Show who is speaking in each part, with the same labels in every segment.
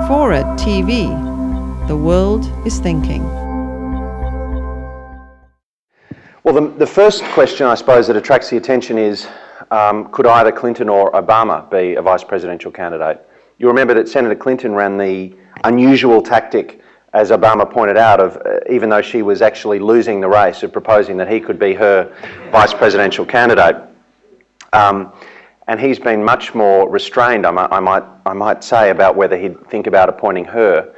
Speaker 1: FORA.tv. The world is thinking.
Speaker 2: Well, the first question, I suppose, that attracts the attention is, could either Clinton or Obama be a vice presidential candidate? You remember that Senator Clinton ran the unusual tactic, as Obama pointed out, of even though she was actually losing the race, of proposing that he could be her vice presidential candidate. And he's been much more restrained, I might say, about whether he'd think about appointing her.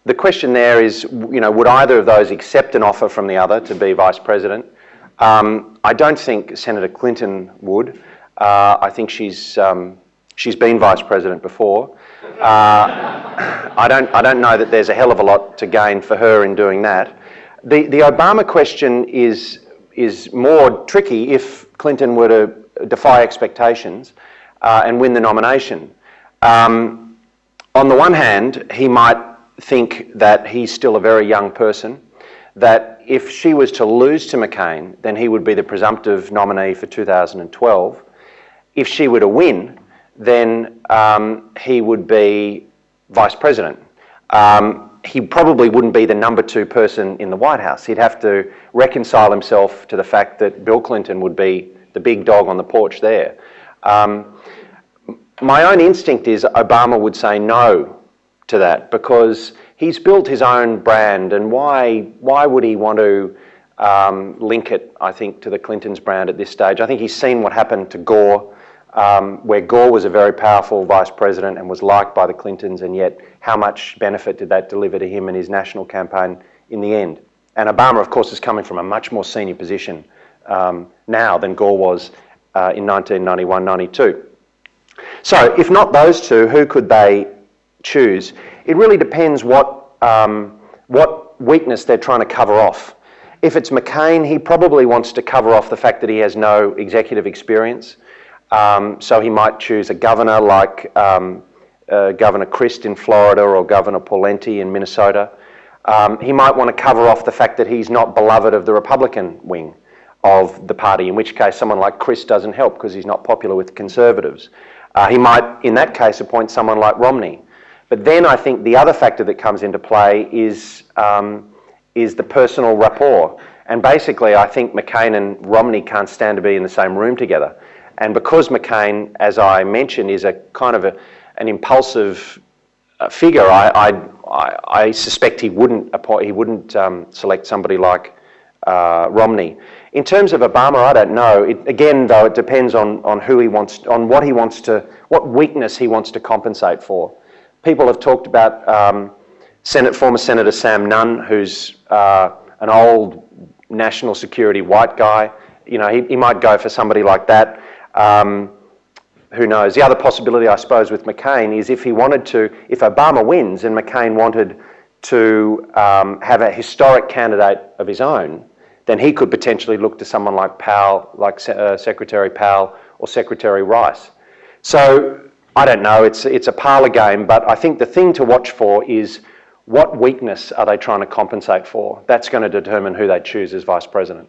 Speaker 2: The question there is, would either of those accept an offer from the other to be vice president? I don't think Senator Clinton would. I think she's been vice president before. I don't know that there's a hell of a lot to gain for her in doing that. The Obama question is more tricky if Clinton were to defy expectations and win the nomination. On the one hand, he might think that he's still a very young person, that if she was to lose to McCain, then he would be the presumptive nominee for 2012. If she were to win, then he would be vice president. He probably wouldn't be the number 2 person in the White House. He'd have to reconcile himself to the fact that Bill Clinton would be the big dog on the porch there. My own instinct is Obama would say no to that, because he's built his own brand, and why would he want to link it, I think, to the Clintons' brand at this stage? I think he's seen what happened to Gore, where Gore was a very powerful vice president and was liked by the Clintons, and yet how much benefit did that deliver to him and his national campaign in the end? And Obama, of course, is coming from a much more senior position now than Gore was in 1991-92. So if not those two, who could they choose? It really depends what weakness they're trying to cover off. If it's McCain, he probably wants to cover off the fact that he has no executive experience. So he might choose a governor like Governor Christ in Florida or Governor Pawlenty in Minnesota. He might want to cover off the fact that he's not beloved of the Republican wing of the party, in which case someone like Christ doesn't help because he's not popular with conservatives. He might, in that case, appoint someone like Romney. But then I think the other factor that comes into play is the personal rapport. And basically, I think McCain and Romney can't stand to be in the same room together. And because McCain, as I mentioned, is a kind of an impulsive figure, I suspect he wouldn't select somebody like Romney. In terms of Obama, I don't know. Again, though, it depends on who he wants, on what weakness he wants to compensate for. People have talked about former Senator Sam Nunn, who's an old national security white guy. He might go for somebody like that. Who knows? The other possibility, I suppose, with McCain is if Obama wins and McCain wanted to have a historic candidate of his own, then he could potentially look to someone like Powell, like Secretary Powell or Secretary Rice. So I don't know, it's a parlour game, but I think the thing to watch for is what weakness are they trying to compensate for? That's going to determine who they choose as vice president.